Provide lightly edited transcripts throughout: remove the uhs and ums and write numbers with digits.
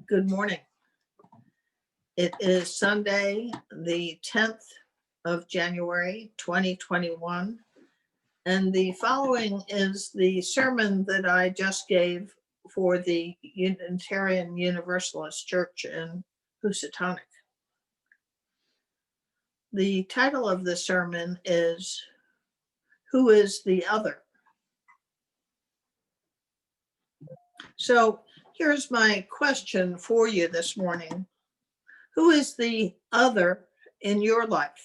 Good morning. It is Sunday, the 10th of January, 2021, and the following is the sermon that I just gave for the Unitarian Universalist Church in Housatonic. The title of the sermon is, Who is the Other? So here's my question for you this morning. Who is the other in your life?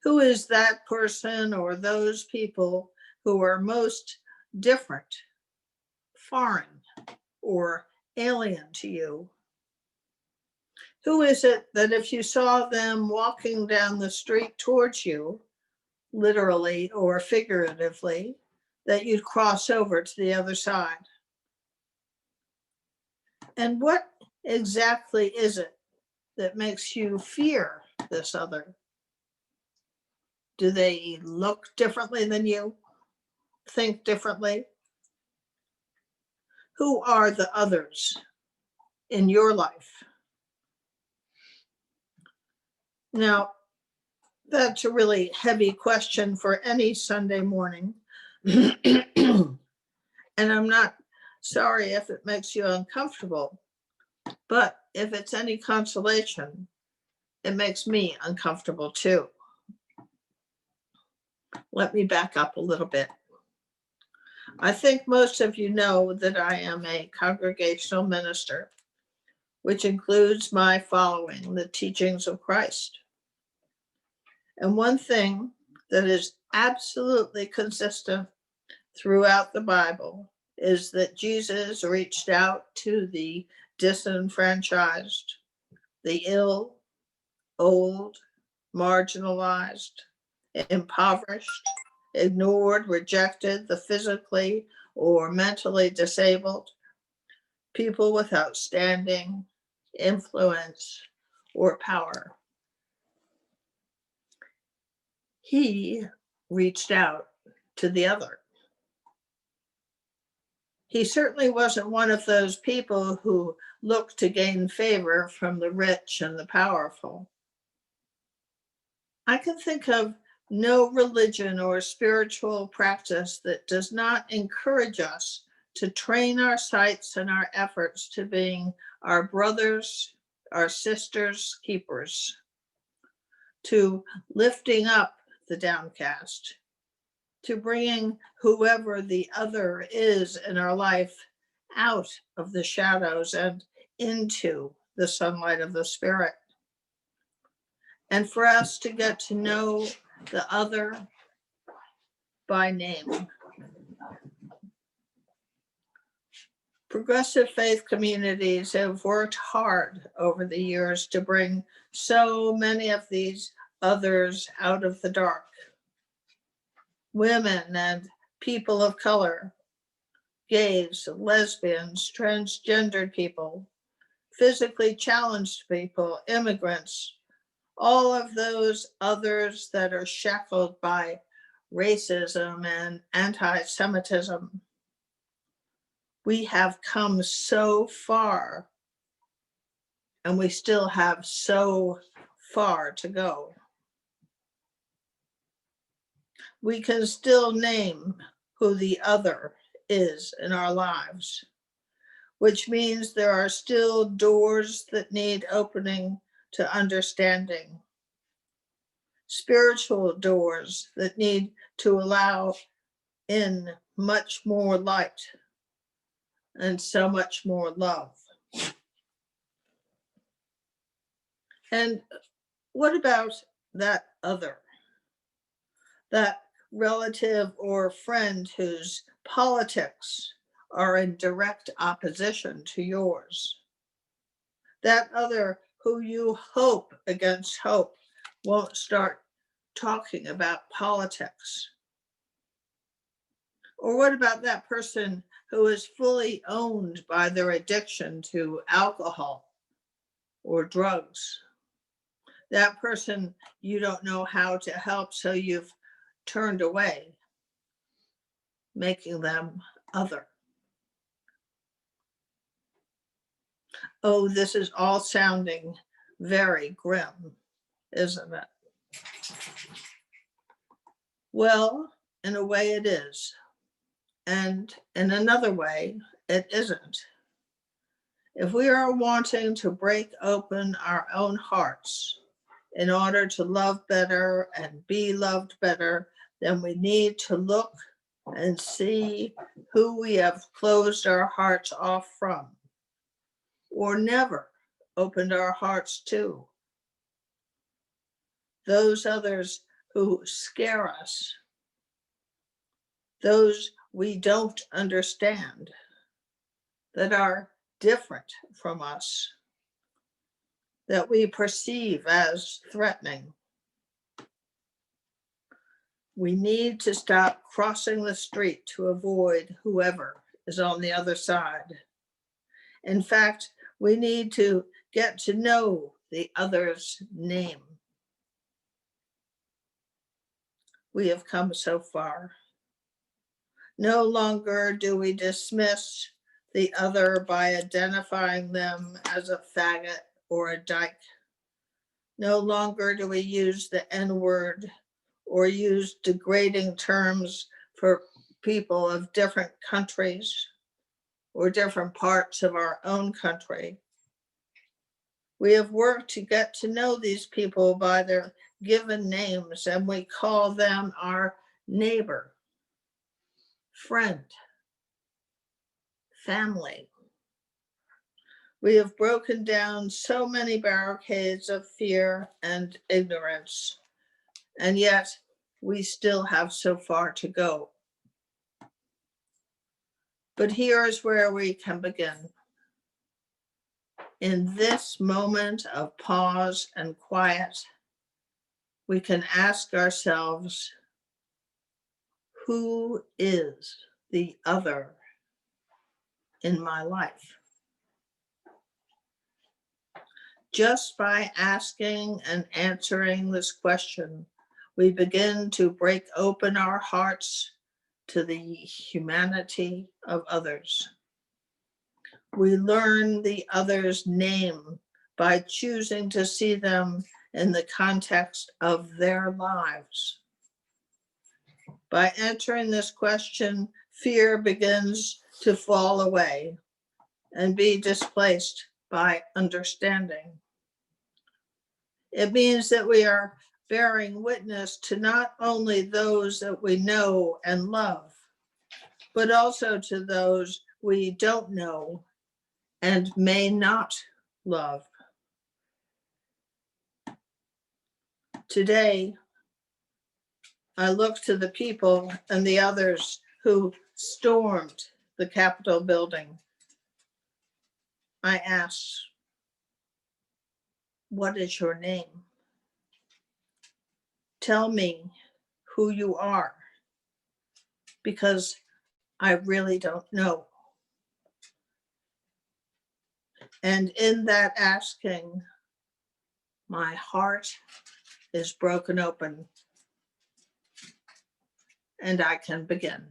Who is that person or those people who are most different, foreign, or alien to you? Who is it that if you saw them walking down the street towards you, literally or figuratively, that you'd cross over to the other side? And what exactly is it that makes you fear this other? Do they look differently than you? Think differently? Who are the others in your life? Now, that's a really heavy question for any Sunday morning. And I'm not sorry if it makes you uncomfortable, but if it's any consolation, it makes me uncomfortable too. Let me back up a little bit. I think most of you know that I am a congregational minister, which includes my following the teachings of Christ. And one thing that is absolutely consistent throughout the Bible is that Jesus reached out to the disenfranchised, the ill, old, marginalized, impoverished, ignored, rejected, the physically or mentally disabled, people without standing, influence, or power. He reached out to the other. He certainly wasn't one of those people who looked to gain favor from the rich and the powerful. I can think of no religion or spiritual practice that does not encourage us to train our sights and our efforts to being our brothers, our sisters' keepers, to lifting up the downcast, to bringing whoever the other is in our life out of the shadows and into the sunlight of the Spirit. And for us to get to know the other by name. Progressive faith communities have worked hard over the years to bring so many of these others out of the dark. Women and people of color, gays, lesbians, transgendered people, physically challenged people, immigrants, all of those others that are shackled by racism and anti-Semitism. We have come so far, and we still have so far to go. We can still name who the other is in our lives, which means there are still doors that need opening to understanding, spiritual doors that need to allow in much more light and so much more love. And what about that other? That relative or friend whose politics are in direct opposition to yours. That other who you hope against hope won't start talking about politics. Or what about that person who is fully owned by their addiction to alcohol or drugs? That person you don't know how to help, so you've turned away, making them other. Oh, this is all sounding very grim, isn't it? Well, in a way it is. And in another way, it isn't. If we are wanting to break open our own hearts in order to love better and be loved better, then we need to look and see who we have closed our hearts off from or never opened our hearts to. Those others who scare us, those we don't understand, that are different from us, that we perceive as threatening. We need to stop crossing the street to avoid whoever is on the other side. In fact, we need to get to know the other's name. We have come so far. No longer do we dismiss the other by identifying them as a faggot or a dyke. No longer do we use the N-word or use degrading terms for people of different countries or different parts of our own country. We have worked to get to know these people by their given names, and we call them our neighbor, friend, family. We have broken down so many barricades of fear and ignorance, and yet we still have so far to go. But here is where we can begin. In this moment of pause and quiet, we can ask ourselves, who is the other in my life? Just by asking and answering this question, we begin to break open our hearts to the humanity of others. We learn the other's name by choosing to see them in the context of their lives. By answering this question, fear begins to fall away and be displaced by understanding. It means that we are bearing witness to not only those that we know and love, but also to those we don't know and may not love. Today, I look to the people and the others who stormed the Capitol building. I ask, what is your name? Tell me who you are, because I really don't know. And in that asking, my heart is broken open and I can begin.